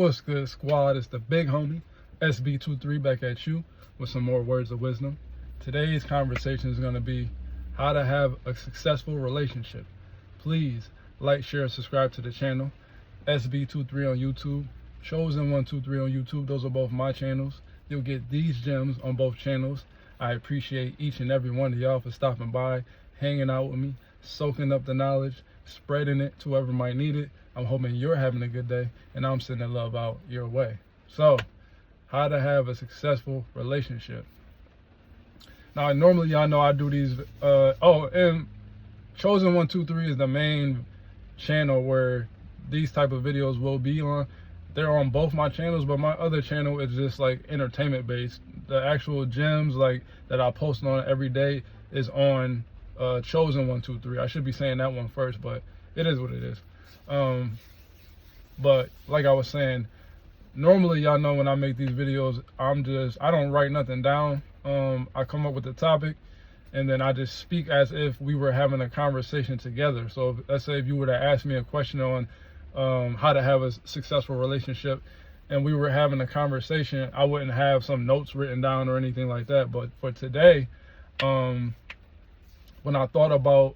What's good, squad? It's the big homie SB23 back at you with some more words of wisdom. Today's conversation is going to be how to have a successful relationship. Please like, share, and subscribe to the channel. SB23 on YouTube, Chosen123 on YouTube. Those are both my channels. You'll get these gems on both channels. I appreciate each and every one of y'all for stopping by, hanging out with me, soaking up the knowledge, spreading it to whoever might need it. I'm hoping you're having a good day, and I'm sending love out your way. So, how to have a successful relationship. Now, normally y'all know I do these. And Chosen123 is the main channel where these type of videos will be on. They're on both my channels, but my other channel is just like entertainment based. The actual gems like that I post on every day is on Chosen123. I should be saying that one first, but it is what it is. But like I was saying, normally y'all know when I make these videos, I don't write nothing down. I come up with the topic and then I just speak as if we were having a conversation together. So let's say if you were to ask me a question on how to have a successful relationship and we were having a conversation, I wouldn't have some notes written down or anything like that. But for today, when I thought about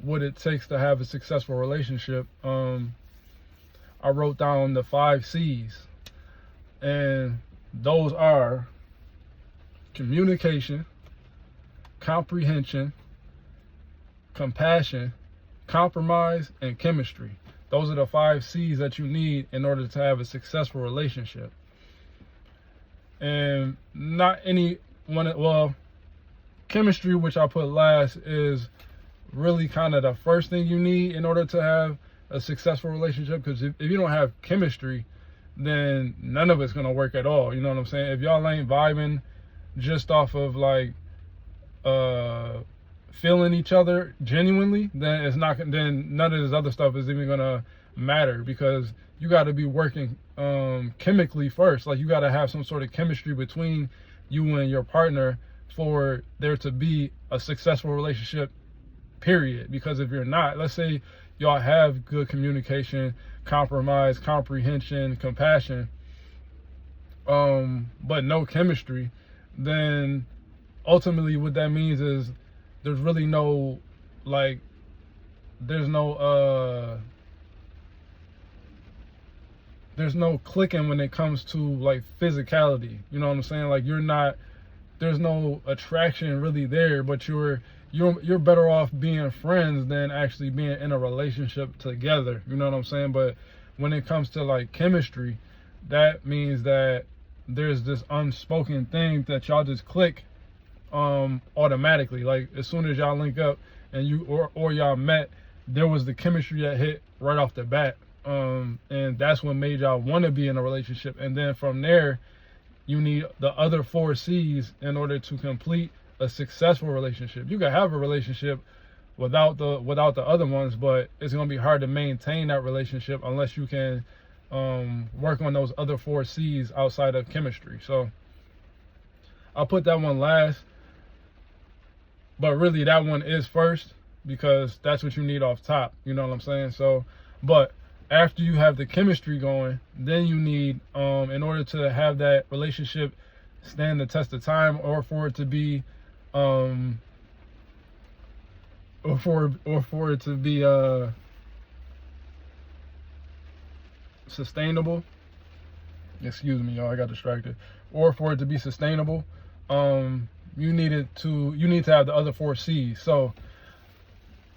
what it takes to have a successful relationship, I wrote down the 5 C's, and those are communication, comprehension, compassion, compromise, and chemistry. Those are the 5 C's that you need in order to have a successful relationship. And not any one, well, chemistry, which I put last, is really kind of the first thing you need in order to have a successful relationship, because if you don't have chemistry, then none of it's going to work at all. You know what I'm saying? If y'all ain't vibing just off of like feeling each other genuinely, then it's not, then none of this other stuff is even going to matter, because you got to be working chemically first. Like, you got to have some sort of chemistry between you and your partner for there to be a successful relationship, period. Because if you're not, let's say y'all have good communication, compromise, comprehension, compassion, but no chemistry, then ultimately what that means is there's really no, like, there's no clicking when it comes to like physicality. You know what I'm saying? Like, there's no attraction really there, but you're better off being friends than actually being in a relationship together. You know what I'm saying? But when it comes to like chemistry, that means that there's this unspoken thing that y'all just click automatically. Like, as soon as y'all link up and you or y'all met, there was the chemistry that hit right off the bat. And that's what made y'all want to be in a relationship. And then from there, you need the other 4 C's in order to complete a successful relationship. You can have a relationship without the other ones, but it's gonna be hard to maintain that relationship unless you can work on those other 4 C's outside of chemistry. So I'll put that one last, but really that one is first, because that's what you need off top. You know what I'm saying? So, but after you have the chemistry going, then you need, in order to have that relationship stand the test of time, or for it to be sustainable. Excuse me, y'all, I got distracted. Or for it to be sustainable, you need to have the other 4 C's. So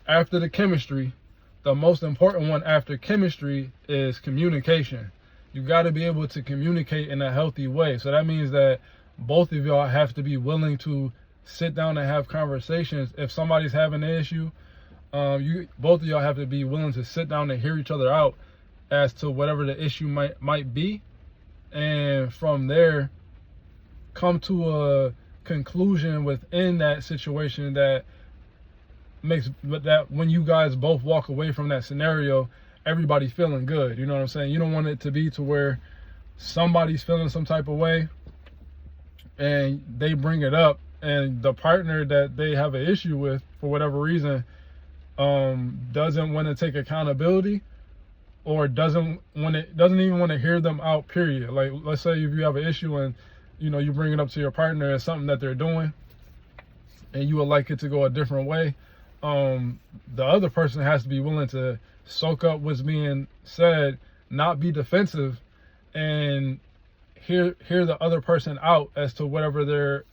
after the chemistry, the most important one after chemistry is communication. You got to be able to communicate in a healthy way. So that means that both of y'all have to be willing to sit down and have conversations. If somebody's having an issue, both of y'all have to be willing to sit down and hear each other out as to whatever the issue might be, and from there come to a conclusion within that situation that makes that when you guys both walk away from that scenario, everybody's feeling good. You know what I'm saying? You don't want it to be to where somebody's feeling some type of way and they bring it up, and the partner that they have an issue with for whatever reason doesn't want to take accountability, or doesn't even want to hear them out, period. Like, let's say if you have an issue and you bring it up to your partner as something that they're doing and you would like it to go a different way, the other person has to be willing to soak up what's being said, not be defensive, and hear the other person out as to whatever their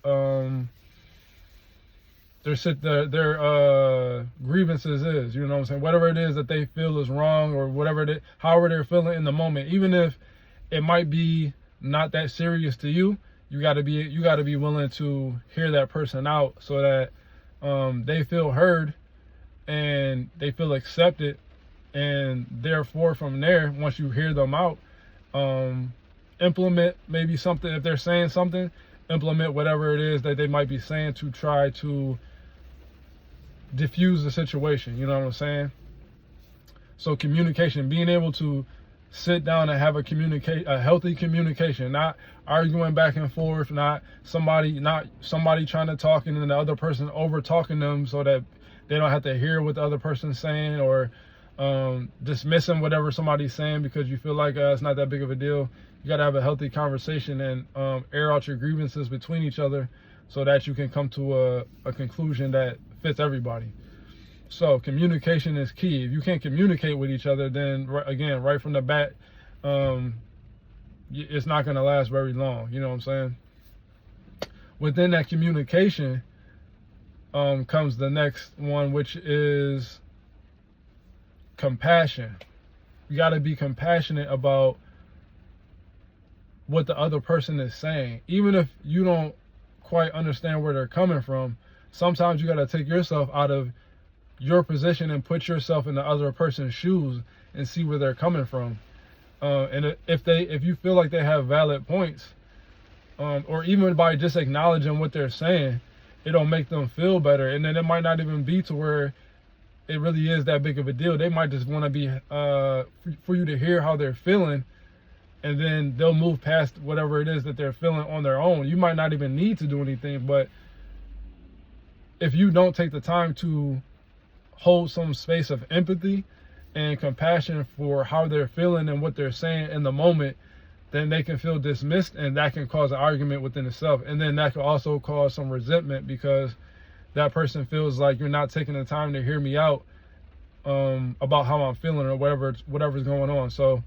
grievances is. You know what I'm saying? Whatever it is that they feel is wrong, or however they're feeling in the moment, even if it might be not that serious to you, you got to be willing to hear that person out, so that they feel heard and they feel accepted, and therefore from there, once you hear them out, implement maybe something. If they're saying something, implement whatever it is that they might be saying to try to diffuse the situation. You know what I'm saying? So communication, being able to sit down and have a healthy communication, not arguing back and forth, not somebody trying to talk and then the other person over talking them so that they don't have to hear what the other person's saying, or dismissing whatever somebody's saying because you feel like it's not that big of a deal. You got to have a healthy conversation and air out your grievances between each other so that you can come to a conclusion that fits everybody. So communication is key. If you can't communicate with each other, then again, right from the bat, it's not going to last very long. You know what I'm saying? Within that communication comes the next one, which is compassion. You got to be compassionate about what the other person is saying. Even if you don't quite understand where they're coming from, sometimes you got to take yourself out of your position and put yourself in the other person's shoes and see where they're coming from. And if you feel like they have valid points, or even by just acknowledging what they're saying, it'll make them feel better. And then it might not even be to where it really is that big of a deal. They might just want to be for you to hear how they're feeling, and then they'll move past whatever it is that they're feeling on their own. You might not even need to do anything, but if you don't take the time to hold some space of empathy and compassion for how they're feeling and what they're saying in the moment, then they can feel dismissed, and that can cause an argument within itself. And then that could also cause some resentment because that person feels like you're not taking the time to hear me out about how I'm feeling or whatever's going on. So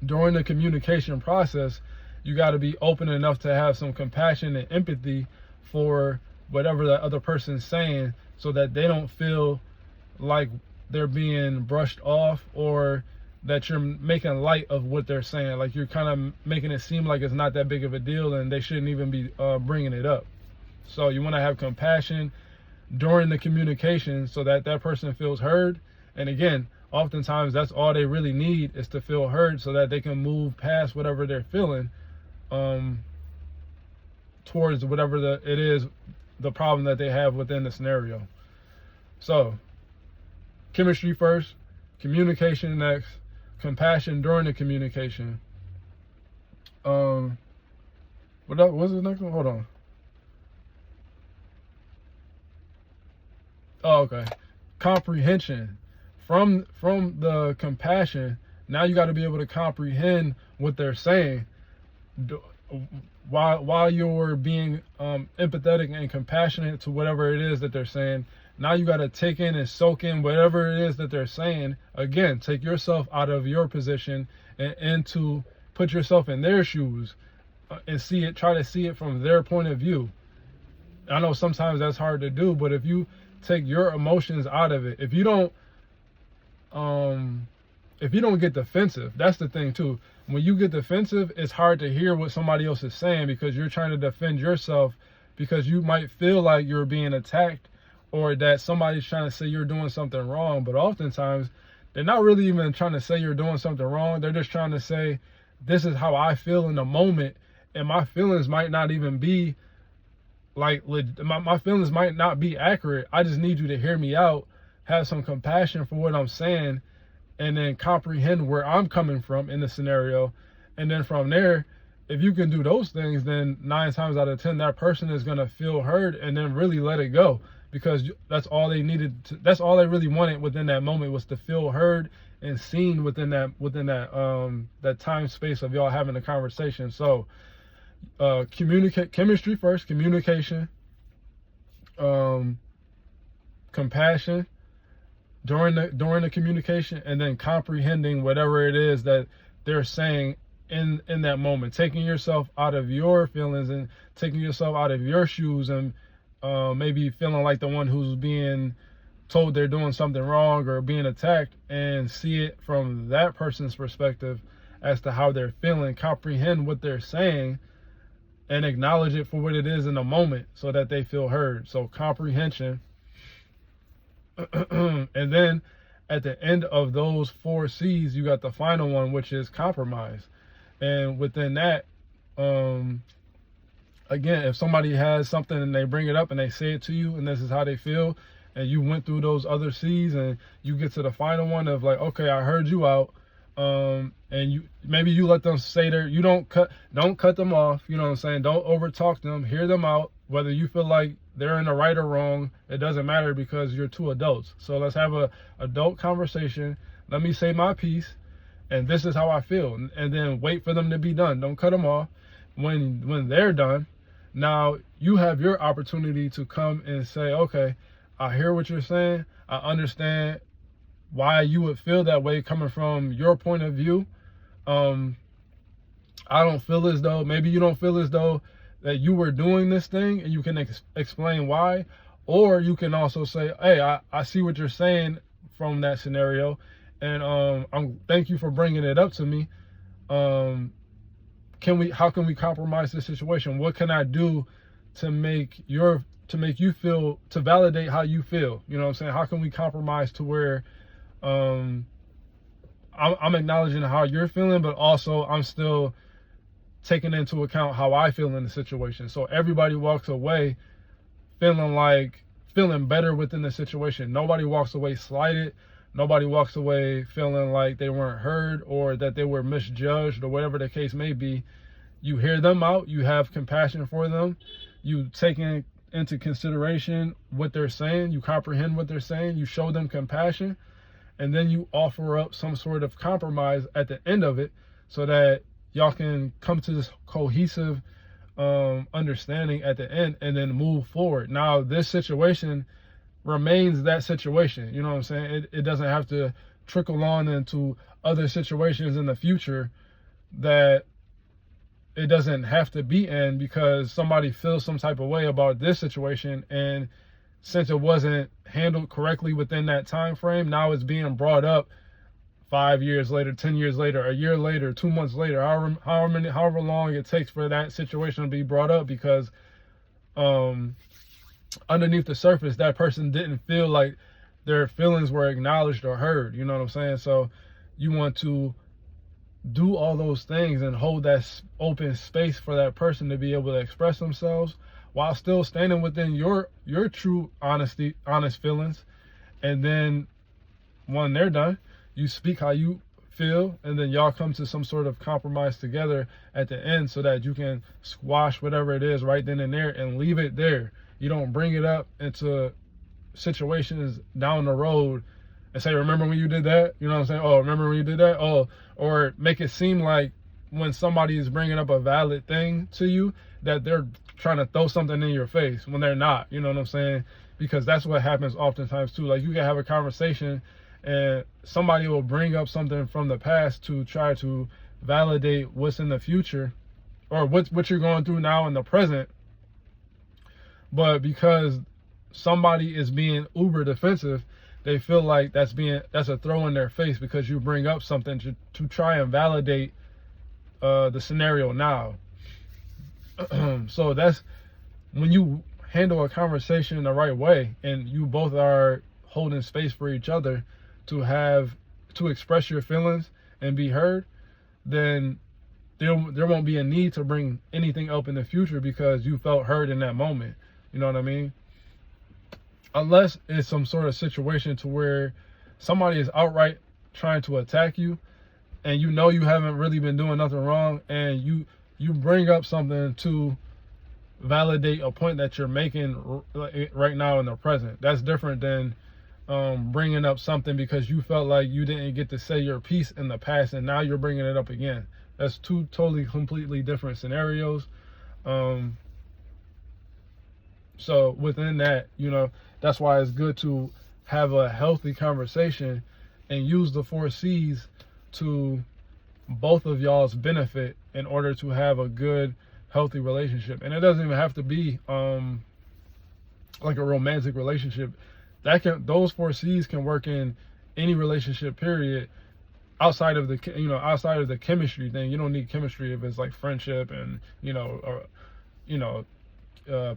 during the communication process, you got to be open enough to have some compassion and empathy for whatever the other person's saying, so that they don't feel like they're being brushed off, or that you're making light of what they're saying. Like you're kind of making it seem like it's not that big of a deal and they shouldn't even be bringing it up. So you want to have compassion during the communication so that that person feels heard. And again, oftentimes that's all they really need is to feel heard, so that they can move past whatever they're feeling towards whatever it is, the problem that they have within the scenario. So chemistry first, communication next, compassion during the communication. What was the next one? Hold on. Oh, okay. Comprehension. From the compassion, now you got to be able to comprehend what they're saying. While you're being empathetic and compassionate to whatever it is that they're saying, now you got to take in and soak in whatever it is that they're saying. Again, take yourself out of your position and to put yourself in their shoes and try to see it from their point of view. I know sometimes that's hard to do, but if you take your emotions out of it, if you don't get defensive, that's the thing too. When you get defensive, it's hard to hear what somebody else is saying because you're trying to defend yourself, because you might feel like you're being attacked or that somebody's trying to say you're doing something wrong. But oftentimes they're not really even trying to say you're doing something wrong. They're just trying to say, this is how I feel in the moment, and my feelings might not even be like, my feelings might not be accurate. I just need you to hear me out, have some compassion for what I'm saying, and then comprehend where I'm coming from in the scenario. And then from there, if you can do those things, then 9 times out of 10, that person is going to feel heard and then really let it go. because that's all they needed that's all they really wanted within that moment, was to feel heard and seen within that time space of y'all having a conversation. So communicate, chemistry first, communication, compassion during the communication, and then comprehending whatever it is that they're saying in that moment, taking yourself out of your feelings and taking yourself out of your shoes, and maybe feeling like the one who's being told they're doing something wrong or being attacked, and see it from that person's perspective as to how they're feeling, comprehend what they're saying, and acknowledge it for what it is in the moment so that they feel heard. So comprehension. And then at the end of those 4 C's, you got the final one, which is compromise. And within that, again, if somebody has something and they bring it up and they say it to you and this is how they feel, and you went through those other C's and you get to the final one of like, okay, I heard you out, and maybe you let them say you don't cut them off, you know what I'm saying? Don't overtalk them, hear them out. Whether you feel like they're in the right or wrong, it doesn't matter, because you're 2 adults. So let's have a adult conversation. Let me say my piece, and this is how I feel, and then wait for them to be done. Don't cut them off. When they're done, now you have your opportunity to come and say, okay, I hear what you're saying. I understand why you would feel that way coming from your point of view. I don't feel as though, maybe you don't feel as though that you were doing this thing, and you can explain why. Or you can also say, hey, I see what you're saying from that scenario, and thank you for bringing it up to me. How can we compromise this situation? What can I do to make you feel, to validate how you feel? You know what I'm saying? How can we compromise to where I'm acknowledging how you're feeling, but also I'm still taking into account how I feel in the situation. So everybody walks away feeling better within the situation. Nobody walks away slighted. Nobody walks away feeling like they weren't heard or that they were misjudged or whatever the case may be. You hear them out. You have compassion for them. You take into consideration what they're saying. You comprehend what they're saying. You show them compassion. And then you offer up some sort of compromise at the end of it so that y'all can come to this cohesive understanding at the end and then move forward. Now, this situation remains that situation. You know what I'm saying? It doesn't have to trickle on into other situations in the future that it doesn't have to be in because somebody feels some type of way about this situation, and since it wasn't handled correctly within that time frame, now it's being brought up 5 years later, 10 years later, a year later, 2 months later, however long it takes for that situation to be brought up, because underneath the surface, that person didn't feel like their feelings were acknowledged or heard. You know what I'm saying? So you want to do all those things and hold that open space for that person to be able to express themselves while still standing within your true honest feelings. And then when they're done, you speak how you feel, and then y'all come to some sort of compromise together at the end so that you can squash whatever it is right then and there and leave it there. You don't bring it up into situations down the road and say, remember when you did that? You know what I'm saying? Oh, remember when you did that? Oh, or make it seem like when somebody is bringing up a valid thing to you that they're trying to throw something in your face when they're not. You know what I'm saying? Because that's what happens oftentimes too. Like, you can have a conversation and somebody will bring up something from the past to try to validate what's in the future or what you're going through now in the present. But because somebody is being uber defensive, they feel like that's a throw in their face because you bring up something to try and validate the scenario now. So that's when you handle a conversation in the right way and you both are holding space for each other to express your feelings and be heard, then there won't be a need to bring anything up in the future because you felt heard in that moment. You know what I mean? Unless it's some sort of situation to where somebody is outright trying to attack you and you know you haven't really been doing nothing wrong, and you bring up something to validate a point that you're making right now in the present. That's different than bringing up something because you felt like you didn't get to say your piece in the past and now you're bringing it up again. That's two totally completely different scenarios. So within that, that's why it's good to have a healthy conversation and use the 4 C's to both of y'all's benefit in order to have a good, healthy relationship. And it doesn't even have to be like a romantic relationship. Those 4 C's can work in any relationship, period. Outside of the chemistry thing. You don't need chemistry if it's like friendship and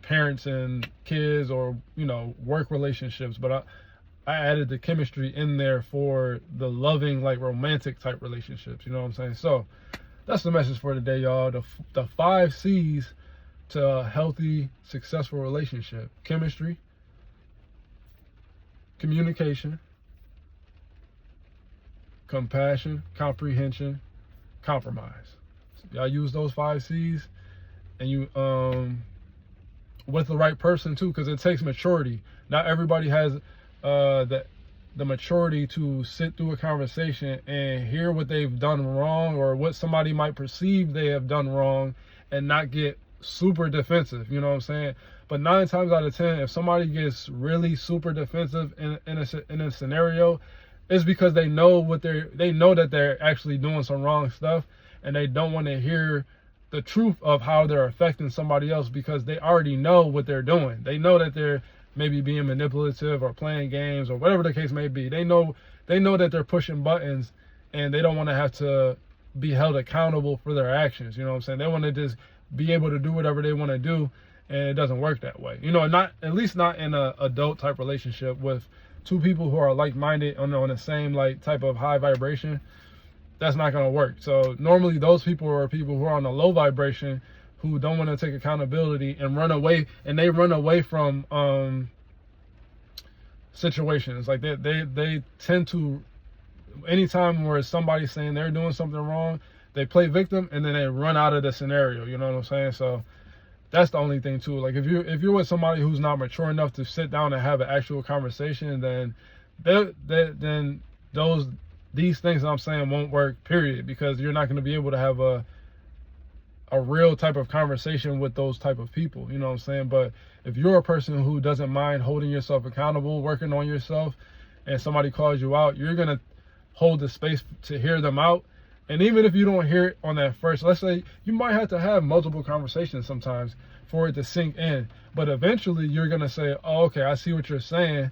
parents and kids, or work relationships. But I added the chemistry in there for the loving, like romantic type relationships. You know what I'm saying? So that's the message for today, y'all. The 5 C's to a healthy, successful relationship: chemistry, communication, compassion, comprehension, compromise. Y'all use those 5 C's, and you with the right person too, because it takes maturity. Not everybody has the maturity to sit through a conversation and hear what they've done wrong, or what somebody might perceive they have done wrong, and not get super defensive. You know what I'm saying? But 9 times out of 10, if somebody gets really super defensive in a scenario, it's because they know that they're actually doing some wrong stuff, and they don't want to hear the truth of how they're affecting somebody else, because they already know what they're doing. They know that they're maybe being manipulative or playing games or whatever the case may be. They know that they're pushing buttons, and they don't want to have to be held accountable for their actions. You know what I'm saying? They want to just be able to do whatever they want to do, and it doesn't work that way. At least not in a adult type relationship with 2 people who are like-minded on the same type of high vibration. That's not going to work. So normally those people are people who are on a low vibration, who don't want to take accountability and run away, and they run away from situations. Like they tend to, anytime where somebody's saying they're doing something wrong, they play victim and then they run out of the scenario. You know what I'm saying? So that's the only thing too. Like if you're with somebody who's not mature enough to sit down and have an actual conversation, then these things that I'm saying won't work, period, because you're not going to be able to have a real type of conversation with those type of people. You know what I'm saying? But if you're a person who doesn't mind holding yourself accountable, working on yourself, and somebody calls you out, you're going to hold the space to hear them out. And even if you don't hear it on that first, let's say you might have to have multiple conversations sometimes for it to sink in. But eventually you're going to say, oh, okay, I see what you're saying.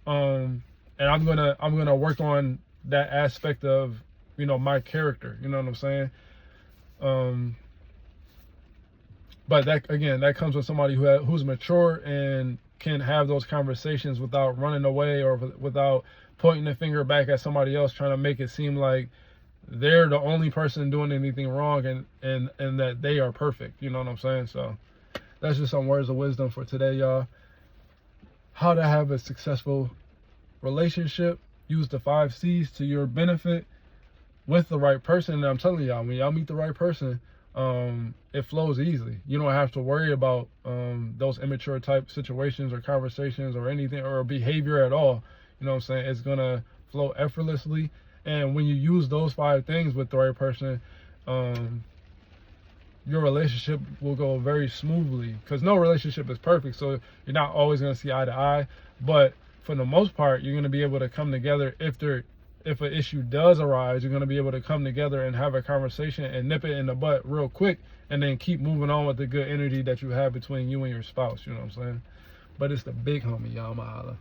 And I'm going to work on that aspect of, my character. You know what I'm saying? But that comes with somebody who's mature and can have those conversations without running away, or without pointing the finger back at somebody else, trying to make it seem like they're the only person doing anything wrong, and that they are perfect. You know what I'm saying? So that's just some words of wisdom for today, y'all. How to have a successful relationship. Use the 5 C's to your benefit with the right person. And I'm telling y'all, when y'all meet the right person, it flows easily. You don't have to worry about those immature type situations or conversations or anything, or behavior at all. You know what I'm saying? It's gonna flow effortlessly. And when you use those 5 things with the right person, your relationship will go very smoothly, because no relationship is perfect, so you're not always going to see eye to eye. But for the most part, you're going to be able to come together. If an issue does arise, you're going to be able to come together and have a conversation and nip it in the butt real quick, and then keep moving on with the good energy that you have between you and your spouse. You know what I'm saying? But it's the big homie, y'all. Mahala.